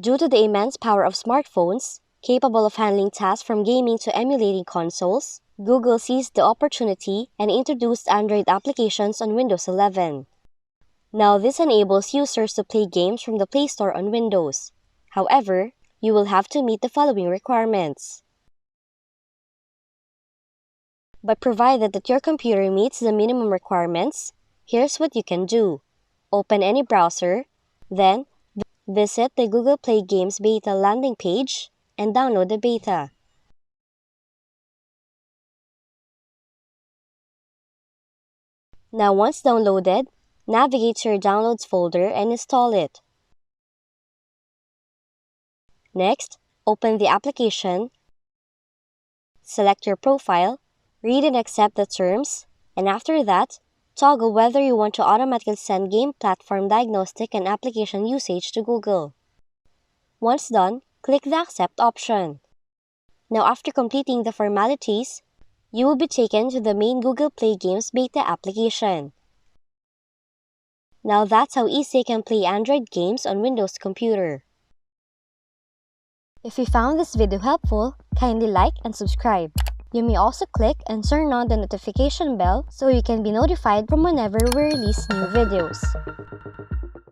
Due to the immense power of smartphones, capable of handling tasks from gaming to emulating consoles, Google seized the opportunity and introduced Android applications on Windows 11. Now this enables users to play games from the Play Store on Windows. However, you will have to meet the following requirements. But provided that your computer meets the minimum requirements, here's what you can do. Open any browser, then visit the Google Play Games Beta landing page and download the beta. Now once downloaded, navigate to your Downloads folder and install it. Next, open the application, select your profile, read and accept the terms, and after that, toggle whether you want to automatically send game platform diagnostic and application usage to Google. Once done, click the Accept option. Now after completing the formalities, you will be taken to the main Google Play Games Beta application. Now that's how easy you can play Android games on Windows computer. If you found this video helpful, kindly like and subscribe. You may also click and turn on the notification bell so you can be notified from whenever we release new videos.